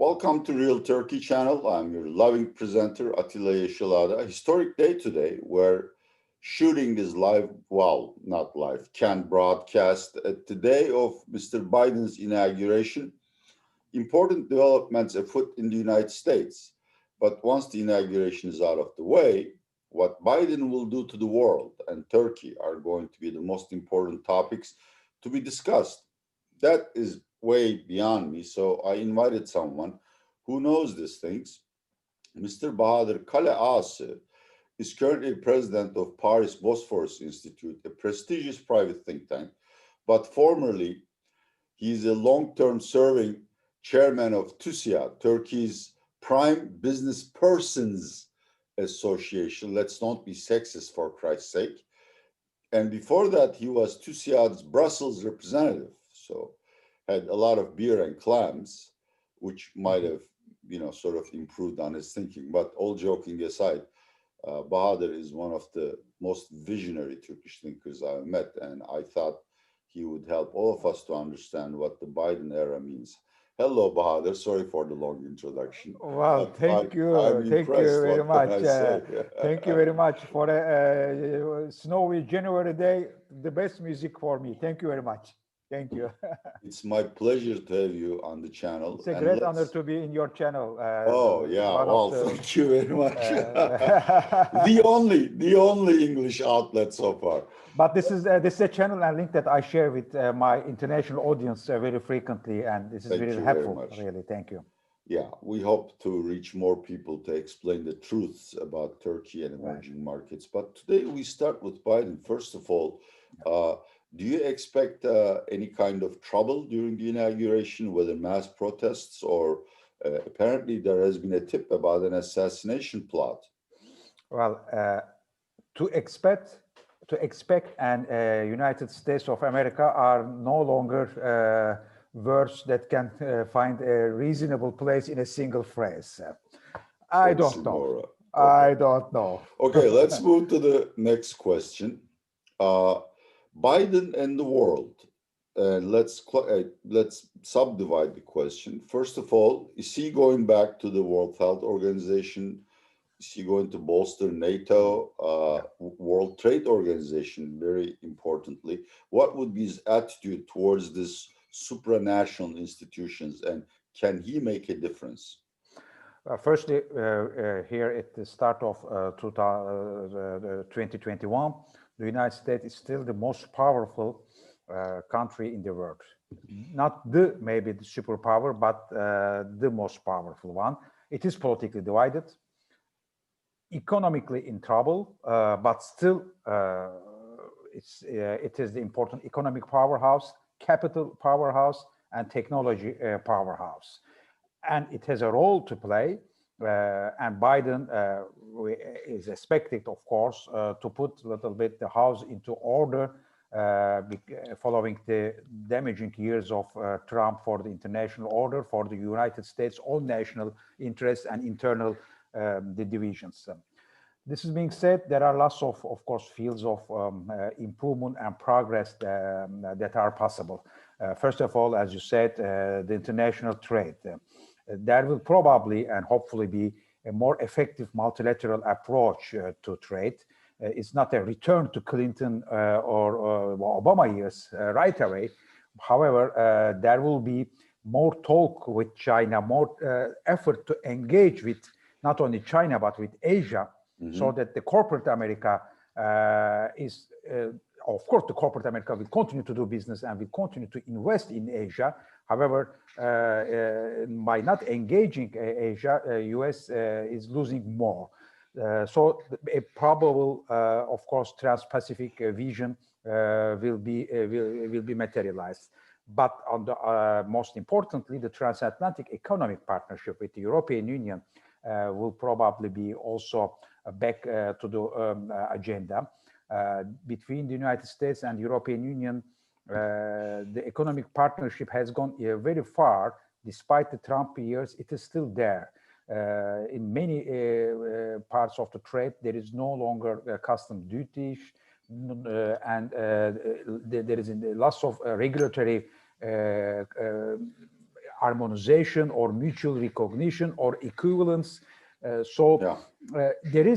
Welcome to Real Turkey channel. I'm your loving presenter, Atilla Yesilada. A historic day today where shooting is live, well, not live, can broadcast at the day of Mr. Biden's inauguration. Important developments afoot in the United States. But once the inauguration is out of the way, what Biden will do to the world and Turkey are going to be the most important topics to be discussed. That is way beyond me, so I invited someone who knows these things. Mr. Bahadir Kaleagasi is currently president of Paris Bosporus Institute, a prestigious private think tank, but formerly he is a long-term serving chairman of TUSIAD, Turkey's prime businesspersons association. Let's not be sexist, for Christ's sake. And before that, he was TUSIAD's Brussels representative. So had a lot of beer and clams, which might have, sort of improved on his thinking. But all joking aside, Bahadir is one of the most visionary Turkish thinkers I've met, and I thought he would help all of us to understand what the Biden era means. Hello, Bahadir. Sorry for the long introduction. Well, thank you very much. Thank you very much for a snowy January day. The best music for me. Thank you very much. Thank you. It's my pleasure to have you on the channel. It's a great honor to be in your channel. Thank you very much. the only English outlet so far. But this is a channel and link that I share with my international audience very frequently, and this is really helpful. Really, thank you. Yeah, we hope to reach more people to explain the truths about Turkey and emerging markets. But today we start with Biden. First of all, do you expect any kind of trouble during the inauguration, whether mass protests or apparently there has been a tip about an assassination plot? Well, to expect and United States of America are no longer words that can find a reasonable place in a single phrase. I don't know. Okay. I don't know. Okay, let's move to the next question. Biden and the world. Let's subdivide the question. First of all, is he going back to the World Health Organization? Is he going to bolster NATO, World Trade Organization, very importantly? What would be his attitude towards these supranational institutions, and can he make a difference? Firstly, here at the start of 2021, the United States is still the most powerful country in the world. Not maybe the superpower, but the most powerful one. It is politically divided, economically in trouble, but still it is the important economic powerhouse, capital powerhouse, and technology powerhouse. And it has a role to play, and Biden is expected, of course, to put a little bit the house into order following the damaging years of Trump for the international order, for the United States' own national interests and internal the divisions. This is being said, there are lots of course, fields of improvement and progress that are possible. First of all, as you said, the international trade. There will probably and hopefully be a more effective multilateral approach to trade. It's not a return to Clinton or Obama years right away. However, there will be more talk with China, more effort to engage with not only China, but with Asia, so that the corporate America is, of course, the corporate America will continue to do business and will continue to invest in Asia. However, by not engaging Asia, US is losing more. So a probable, of course, trans-Pacific vision will be materialized. But on the most importantly, the transatlantic economic partnership with the European Union will probably be also back to the agenda. Between the United States and the European Union, the economic partnership has gone very far. Despite the Trump years, it is still there. In many parts of the trade, there is no longer custom duties, and there is lots of regulatory harmonization or mutual recognition or equivalence. Yeah. There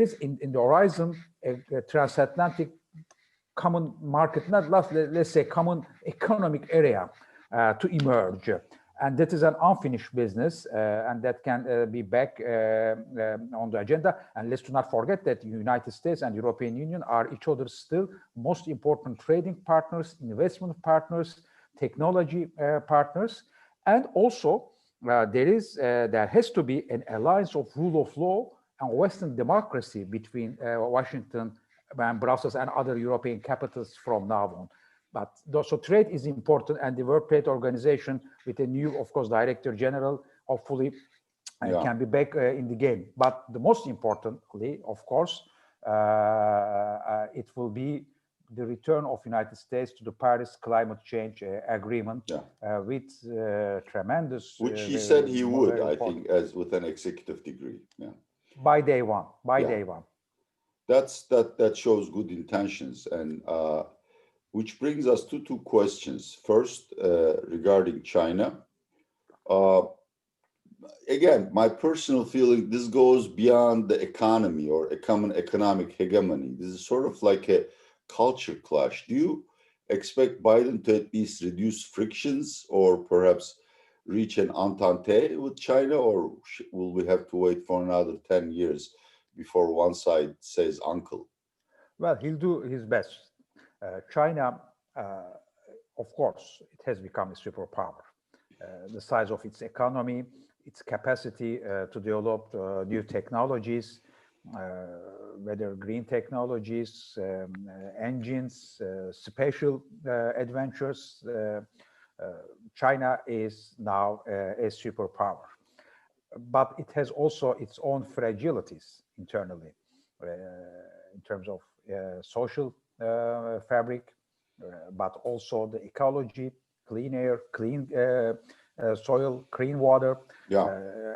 is in the horizon a transatlantic common market, not let's say common economic area to emerge. And that is an unfinished business, and that can be back on the agenda. And let's not forget that the United States and European Union are each other's still most important trading partners, investment partners, technology partners. And also, there has to be an alliance of rule of law and Western democracy between Washington and Brussels and other European capitals from now on. But so trade is important, and the World Trade Organization, with a new, of course, Director General, hopefully can be back in the game. But the most importantly, of course, it will be the return of United States to the Paris climate change agreement with tremendous... Which he said he would, I think, as with an executive degree. Yeah. By day one, day one. That shows good intentions, and which brings us to two questions. First, regarding China. Again, my personal feeling, this goes beyond the economy or a common economic hegemony. This is sort of like a culture clash. Do you expect Biden to at least reduce frictions or perhaps reach an entente with China, or will we have to wait for another 10 years before one side says uncle? Well, he'll do his best. China, of course, it has become a superpower. The size of its economy, its capacity to develop new technologies, whether green technologies, engines, spatial adventures. China is now a superpower. But it has also its own fragilities internally, in terms of social fabric, but also the ecology, clean air, clean soil, clean water.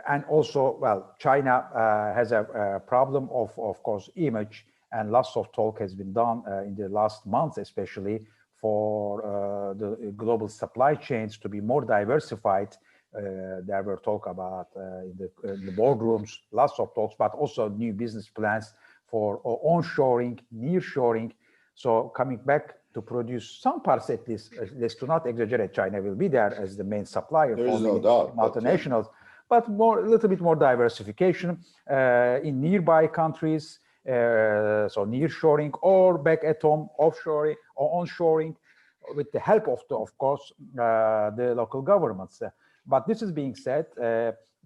And also, well, China has a problem of course, image, and lots of talk has been done in the last months, especially for the global supply chains to be more diversified. There were talk about in the boardrooms, lots of talks, but also new business plans for onshoring, nearshoring. So coming back to produce some parts at least, let's do not exaggerate, China will be there as the main supplier for no doubt, multinationals, but a little bit more diversification in nearby countries, so nearshoring or back at home, offshoring or onshoring, with the help of course, the local governments. But this is being said,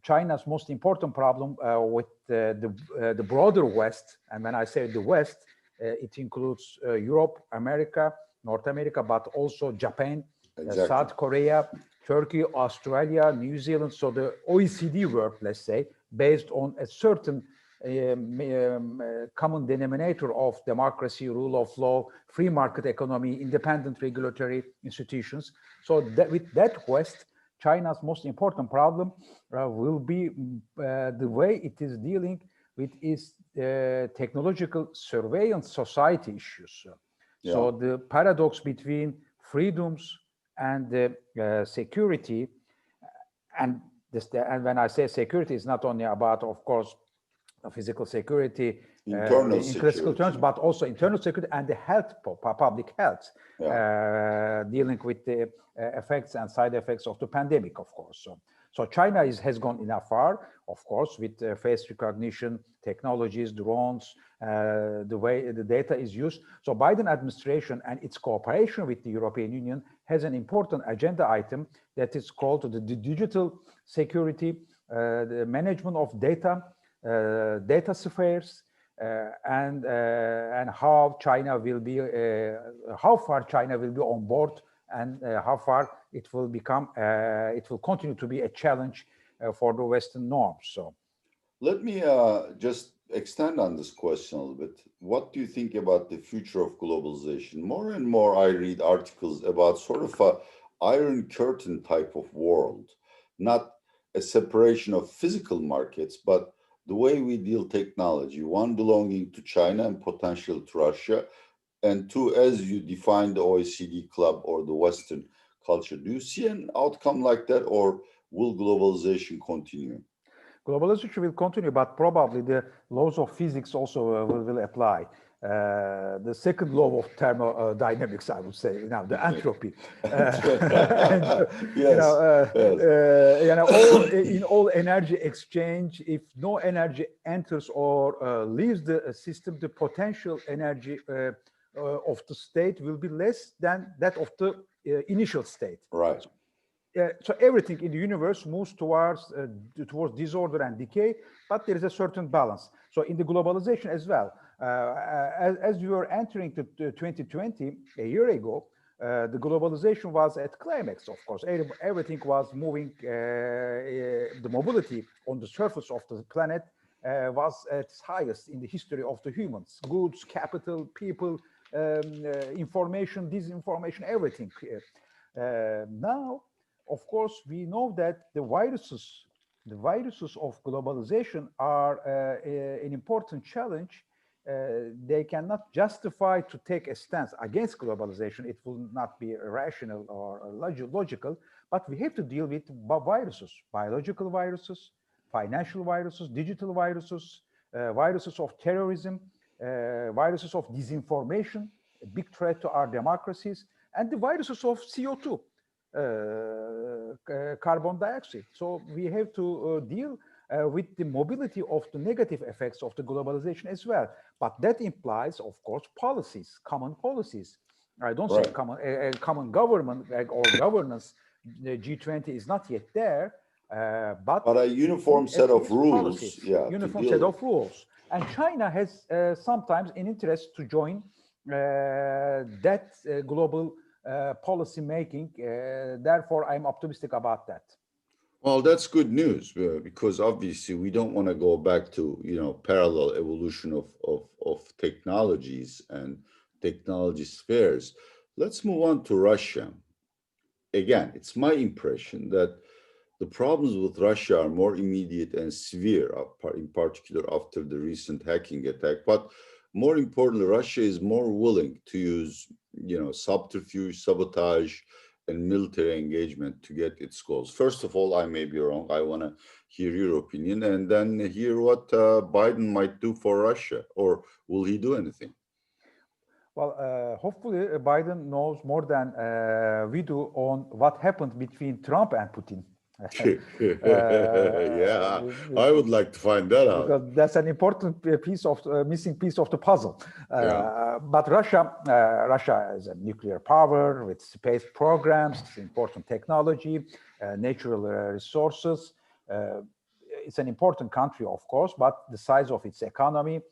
China's most important problem with the broader West, and when I say the West, it includes Europe, America, North America, but also Japan, South Korea, Turkey, Australia, New Zealand. So the OECD world, let's say, based on a certain common denominator of democracy, rule of law, free market economy, independent regulatory institutions. So that with that West, China's most important problem will be the way it is dealing with its technological surveillance society issues. So the paradox between freedoms and security, and when I say security, it's not only about, of course, physical security in classical terms, but also internal security and the health, public health, dealing with the effects and side effects of the pandemic, of course. So China has gone enough far, of course, with face recognition technologies, drones, the way the data is used. So Biden administration and its cooperation with the European Union has an important agenda item that is called the digital security, the management of data, data spheres, and how China will be, how far China will be on board, and how far it will become, it will continue to be a challenge for the Western norms. So, let me just extend on this question a little bit. What do you think about the future of globalization? More and more, I read articles about sort of a Iron Curtain type of world, not a separation of physical markets, but the way we deal technology, one belonging to China and potential to Russia, and two, as you define the OECD club or the Western culture. Do you see an outcome like that, or will globalization continue? Globalization will continue, but probably the laws of physics also will apply. The second law of thermodynamics, I would say, the entropy. And, Yes, yes. in all energy exchange, if no energy enters or leaves the system, the potential energy of the state will be less than that of the initial state. Right. So everything in the universe moves towards disorder and decay, but there is a certain balance. So in the globalization as well, as we were entering the 2020 a year ago, the globalization was at climax. Of course, everything was moving. The mobility on the surface of the planet was at its highest in the history of the humans. Goods, capital, people, information, disinformation, everything. Now, of course, we know that the viruses of globalization are an important challenge. They cannot justify to take a stance against globalization. It will not be rational or logical, but we have to deal with viruses, biological viruses, financial viruses, digital viruses, viruses of terrorism, viruses of disinformation, a big threat to our democracies, and the viruses of CO2. Carbon dioxide. So we have to deal with the mobility of the negative effects of the globalization as well. But that implies, of course, policies, common policies. I don't say common government or governance. The G20 is not yet there, but a uniform set of rules. Policies, Yeah, uniform set of rules. And China has sometimes an interest to join that global policy making. Therefore, I'm optimistic about that. Well, that's good news because obviously we don't want to go back to parallel evolution of technologies and technology spheres. Let's move on to Russia. Again, it's my impression that the problems with Russia are more immediate and severe, in particular after the recent hacking attack. But more importantly, Russia is more willing to use subterfuge, sabotage, and military engagement to get its goals. First of all, I may be wrong. I want to hear your opinion and then hear what Biden might do for Russia, or will he do anything? Well, hopefully Biden knows more than we do on what happened between Trump and Putin. Yeah, I would like to find that out. Because that's an important missing piece of the puzzle. But Russia is a nuclear power with space programs, important technology, natural resources. It's an important country, of course, but the size of its economy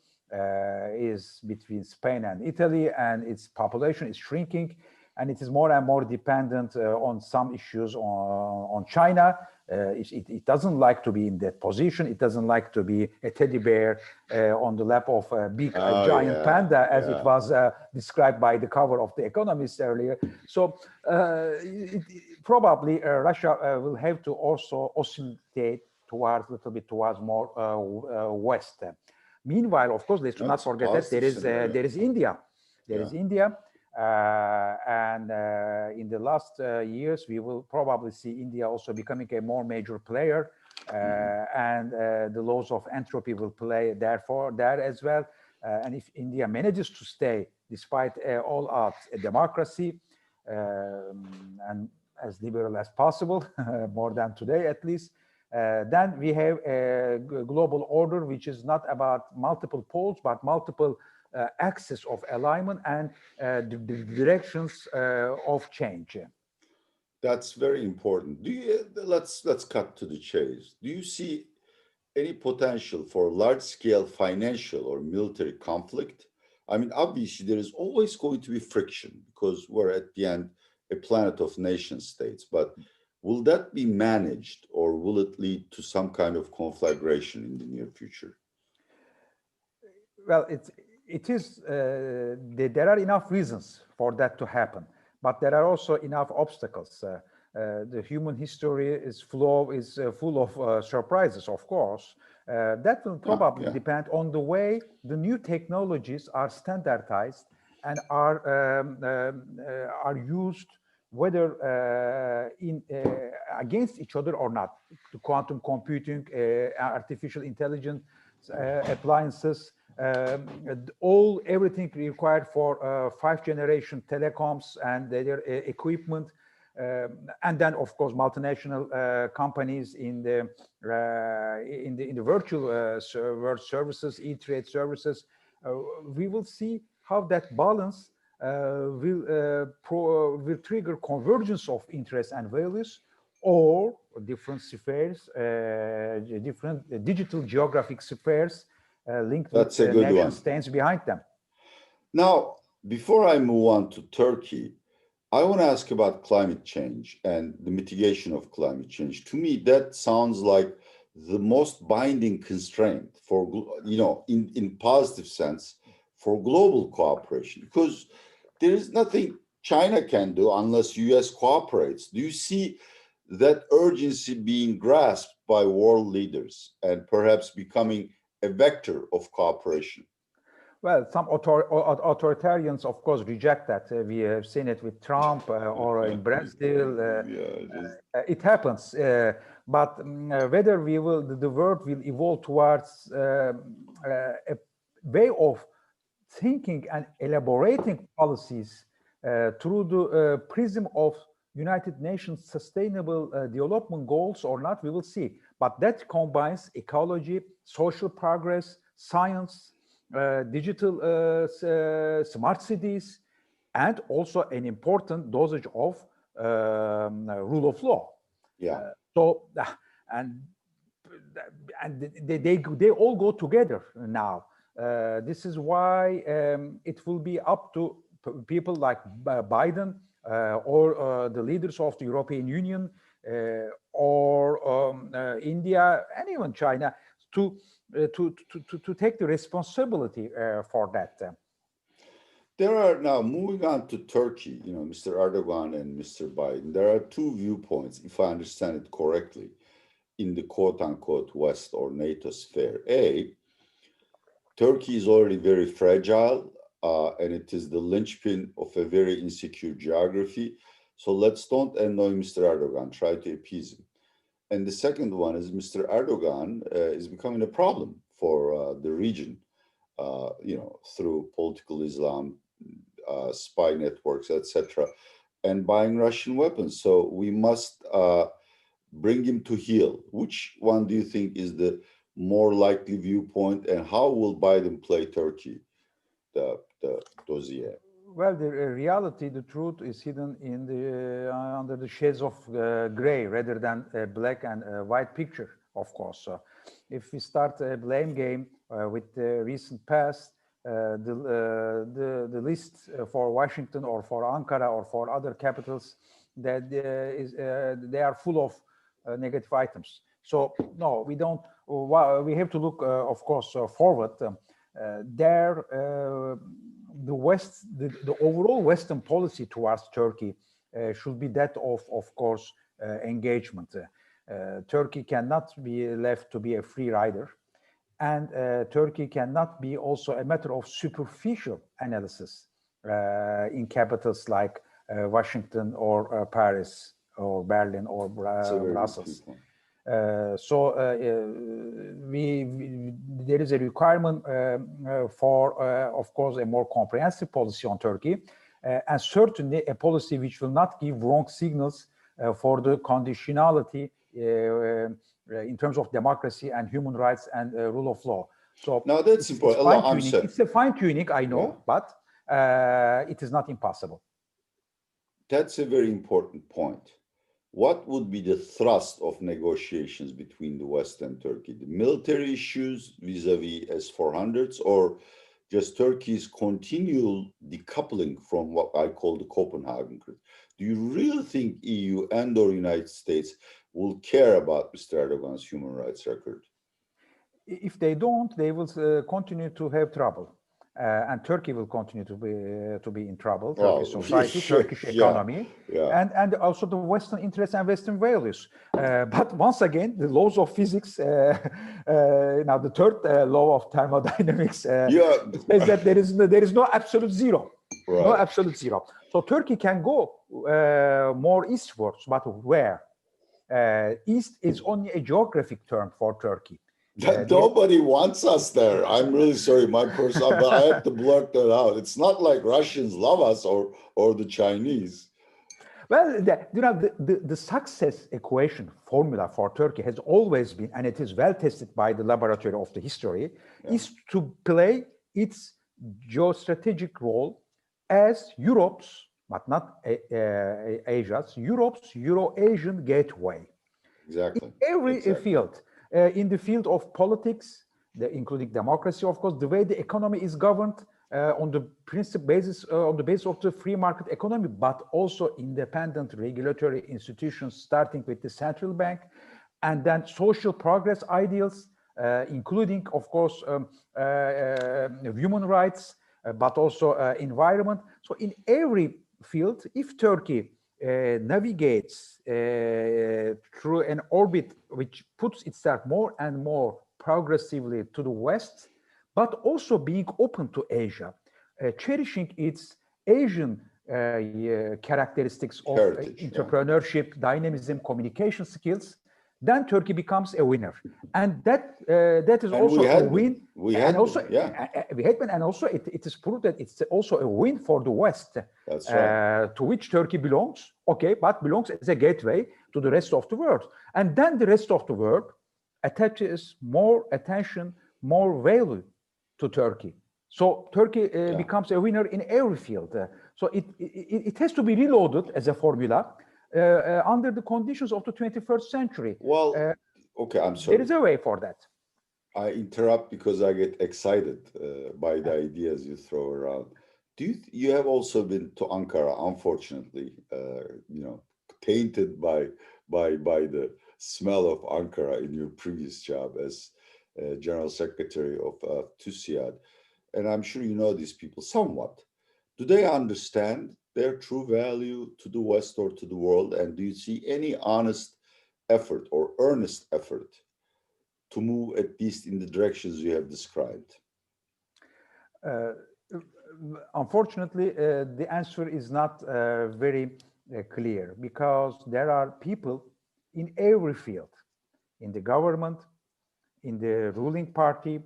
is between Spain and Italy, and its population is shrinking, and it is more and more dependent on some issues on China. It doesn't like to be in that position. It doesn't like to be a teddy bear on the lap of a big giant panda, as it was described by the cover of The Economist earlier. So probably Russia will have to also oscillate towards a little bit towards more west. Meanwhile, of course, let's not forget that there is India. There is India. And in the last years, we will probably see India also becoming a more major player, and the laws of entropy will play therefore there as well. And if India manages to stay, despite all odds, a democracy and as liberal as possible, more than today at least, then we have a global order which is not about multiple poles, but multiple axis of alignment and the directions of change. That's very important. Let's cut to the chase. Do you see any potential for large-scale financial or military conflict? I mean, obviously, there is always going to be friction because we're at the end a planet of nation states. But will that be managed, or will it lead to some kind of conflagration in the near future? Well, it is. There are enough reasons for that to happen, but there are also enough obstacles. The human history is full of surprises, of course. That will probably depend on the way the new technologies are standardized and are used whether against each other or not. The quantum computing, artificial intelligence appliances, everything required for 5th-generation telecoms and their equipment, and then of course multinational companies in the virtual world services, e-trade services. We will see how that balance will trigger convergence of interests and values, or different spheres, different digital geographic spheres linked That's with a good nation one. states behind them. Now, before I move on to Turkey, I want to ask about climate change and the mitigation of climate change. To me, that sounds like the most binding constraint for, in positive sense, for global cooperation, because there is nothing China can do unless US cooperates. Do you see that urgency being grasped by world leaders and perhaps becoming a vector of cooperation? Well, some authoritarians, of course, reject that. We have seen it with Trump or in Brazil. It happens. But whether the world will evolve towards a way of thinking and elaborating policies through the prism of United Nations Sustainable Development Goals or not, we will see. But that combines ecology, social progress, science, digital smart cities, and also an important dosage of rule of law. Yeah. And they all go together now. This is why it will be up to people like Biden or the leaders of the European Union or India and even China to take the responsibility for that. There are now, moving on to Turkey, Mr. Erdogan and Mr. Biden, there are two viewpoints, if I understand it correctly, in the quote-unquote West or NATO sphere. A, Turkey is already very fragile, and it is the linchpin of a very insecure geography. So let's don't annoy Mr. Erdogan, try to appease him. And the second one is Mr. Erdogan is becoming a problem for the region, through political Islam, spy networks, etc., and buying Russian weapons. So we must bring him to heel. Which one do you think is the more likely viewpoint, and how will Biden play Turkey, the dossier? Well, the reality, the truth is hidden in the under the shades of gray rather than a black and white picture, of course. So if we start a blame game with the recent past, the list for Washington or for Ankara or for other capitals, that they are full of negative items. So no, we don't. We have to look, of course, forward. The West, the overall Western policy towards Turkey should be that of course, engagement. Turkey cannot be left to be a free rider, and Turkey cannot be also a matter of superficial analysis in capitals like Washington or Paris or Berlin or Brussels. There is a requirement for, of course, a more comprehensive policy on Turkey, and certainly a policy which will not give wrong signals for the conditionality in terms of democracy and human rights and rule of law. So now that's important. It's a fine-tuning, I know, but it is not impossible. That's a very important point. What would be the thrust of negotiations between the West and Turkey? The military issues vis-a-vis S-400s, or just Turkey's continual decoupling from what I call the Copenhagen Grid? Do you really think EU and or United States will care about Mr. Erdogan's human rights record? If they don't, they will continue to have trouble. And Turkey will continue to be in trouble. Turkish society, Turkish economy, and also the Western interests and Western values. But once again, the laws of physics, now the third law of thermodynamics says that there is no absolute zero, no absolute zero. So Turkey can go more eastwards, but where? East is only a geographic term for Turkey. Nobody wants us there. I'm really sorry, my person, but I have to blurt that out. It's not like Russians love us or the Chinese. Well, the success equation formula for Turkey has always been, and it is well tested by the laboratory of the history, is to play its geostrategic role as Europe's, but not Asia's, Europe's Euro-Asian gateway. Exactly. In every field, in the field of politics, including democracy, of course, the way the economy is governed on the basis of the free market economy, but also independent regulatory institutions, starting with the central bank, and then social progress ideals, including, of course, human rights, but also environment. So in every field, if Turkey navigates through an orbit which puts itself more and more progressively to the West, but also being open to Asia, cherishing its Asian characteristics of entrepreneurship, dynamism, communication skills, then Turkey becomes a winner, and that is also a win. And also it is proved that it's also a win for the West. That's right. To which Turkey belongs, but belongs as a gateway to the rest of the world, and then the rest of the world attaches more attention, more value to Turkey. So Turkey becomes a winner in every field. So it has to be reloaded as a formula under the conditions of the 21st century. Well, I'm sorry. There is a way for that. I interrupt because I get excited by the ideas you throw around. You have also been to Ankara, unfortunately, tainted by the smell of Ankara in your previous job as General Secretary of TUSIAD. And I'm sure you know these people somewhat. Do they understand their true value to the West or to the world? And do you see any honest effort or earnest effort to move at least in the directions you have described? Unfortunately, the answer is not very clear, because there are people in every field, in the government, in the ruling party,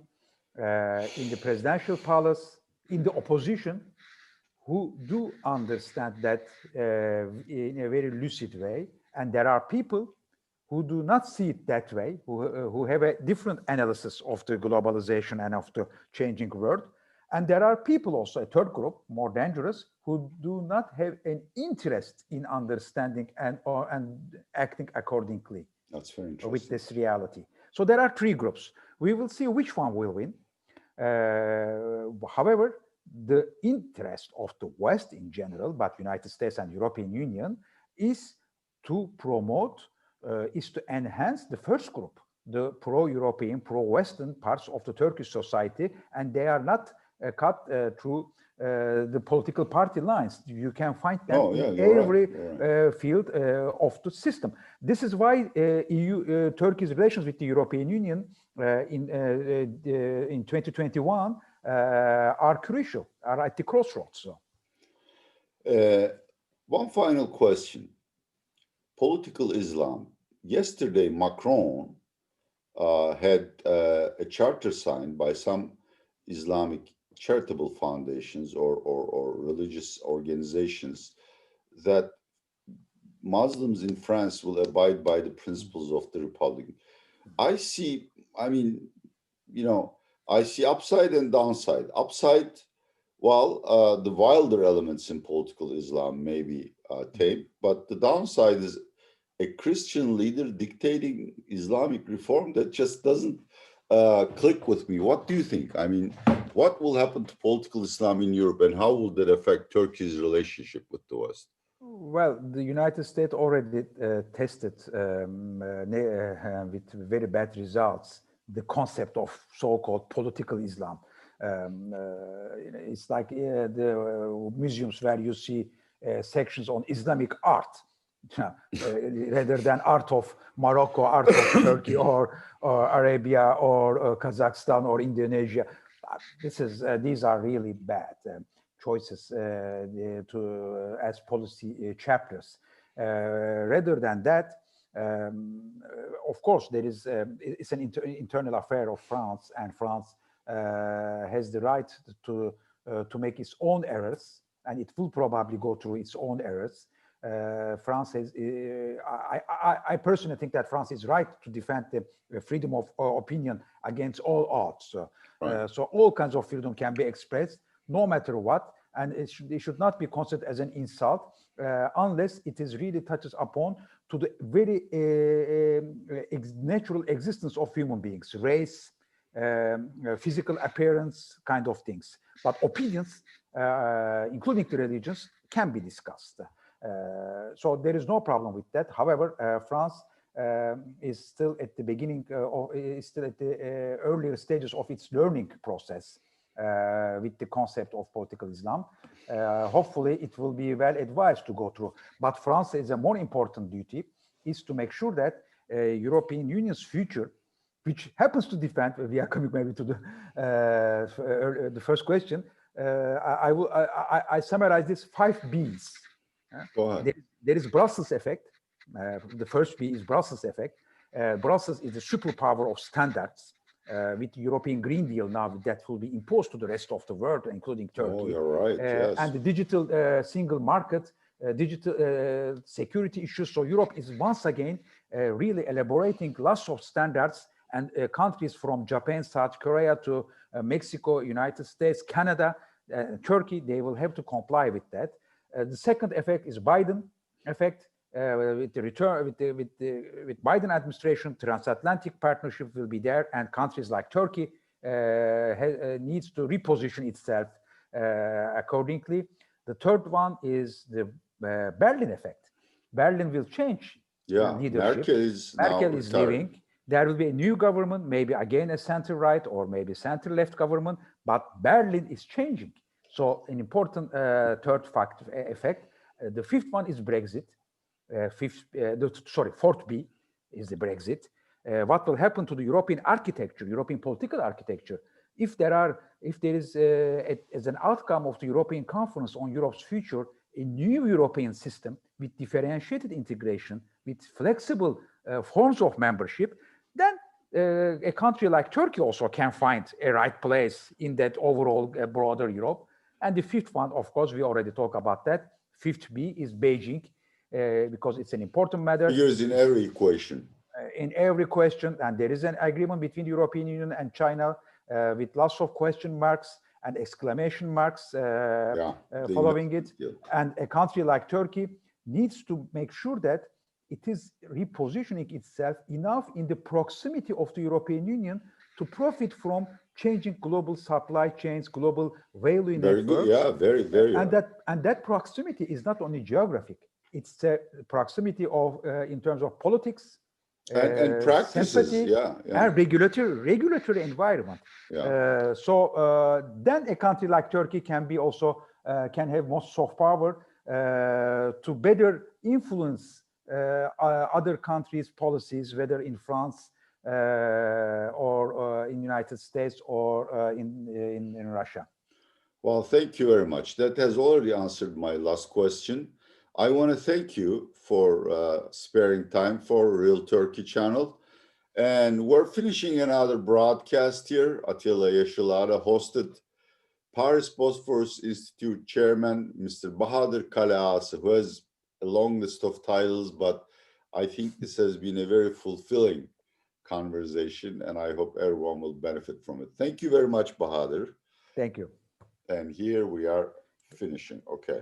in the presidential palace, in the opposition, who do understand that in a very lucid way. And there are people who do not see it that way, who have a different analysis of the globalization and of the changing world. And there are people also, a third group, more dangerous, who do not have an interest in understanding and acting accordingly. That's very interesting. With this reality. So there are three groups. We will see which one will win. However, the interest of the West in general, but United States and European Union, is to promote, is to enhance the first group, the pro-European, pro-Western parts of the Turkish society, and they are not cut through the political party lines. You can find them in every field of the system. This is why Turkey's relations with the European Union in 2021 are crucial, are at the crossroads. One final question. Political Islam. Yesterday, Macron had a charter signed by some Islamic charitable foundations or religious organizations that Muslims in France will abide by the principles of the Republic. I see upside and downside. Upside, the wilder elements in political Islam may be tame, but the downside is a Christian leader dictating Islamic reform that just doesn't click with me. What do you think? I mean, what will happen to political Islam in Europe, and how will that affect Turkey's relationship with the West? Well, the United States already tested with very bad results the concept of so-called political Islam. It's like the museums where you see sections on Islamic art, rather than art of Morocco, art of Turkey, or Arabia, or Kazakhstan, or Indonesia. These are really bad. choices as policy chapters. Rather than that, of course, there is it's an internal affair of France, and France has the right to make its own errors, and it will probably go through its own errors. France has, I personally think that France is right to defend the freedom of opinion against all odds. Right. So all kinds of freedom can be expressed, no matter what, and it should not be considered as an insult unless it is really touches upon to the very natural existence of human beings, race, physical appearance, kind of things. But opinions, including the religions, can be discussed. So there is no problem with that. However, France is still at the beginning, is still at the earlier stages of its learning process with the concept of political Islam. Hopefully, it will be well advised to go through. But France has a more important duty is to make sure that European Union's future, which happens to defend, we are coming maybe to the first question. I summarize this 5 B's. Go ahead. There is Brussels effect. The first B is Brussels effect. Brussels is the superpower of standards. With the European Green Deal now, that will be imposed to the rest of the world, including Turkey. Oh, you're right, yes. And the digital single market, digital security issues. So Europe is once again really elaborating lots of standards, and countries from Japan, South Korea to Mexico, United States, Canada, Turkey, they will have to comply with that. The second effect is Biden effect. With the return, with Biden administration, transatlantic partnership will be there, and countries like Turkey needs to reposition itself accordingly. The third one is the Berlin effect. Berlin will change leadership. Merkel is leaving. There will be a new government, maybe again a center-right or maybe center-left government, but Berlin is changing. So an important third effect. The fifth one is Brexit. Fourth B is the Brexit. What will happen to the European architecture, European political architecture, if there is, as an outcome of the European Conference on Europe's future, a new European system with differentiated integration, with flexible forms of membership, then a country like Turkey also can find a right place in that overall broader Europe. And the fifth one, of course, we already talked about that. Fifth B is Beijing. Because it's an important matter. Figures in every equation. In every question, and there is an agreement between the European Union and China with lots of question marks and exclamation marks following it. Yeah. And a country like Turkey needs to make sure that it is repositioning itself enough in the proximity of the European Union to profit from changing global supply chains, global value networks. Very good, yeah, very, very. And that proximity is not only geographic. It's a proximity of, in terms of politics, and practices, and regulatory environment. Yeah. So then a country like Turkey can be also can have more soft power to better influence other countries' policies, whether in France or in United States or in Russia. Well, thank you very much. That has already answered my last question. I want to thank you for sparing time for Real Turkey channel. And we're finishing another broadcast here. Atilla Yesilada hosted Paris Bosporus Institute chairman, Mr. Bahadir Kaleagasi, who has a long list of titles, but I think this has been a very fulfilling conversation, and I hope everyone will benefit from it. Thank you very much, Bahadir. Thank you. And here we are finishing. Okay.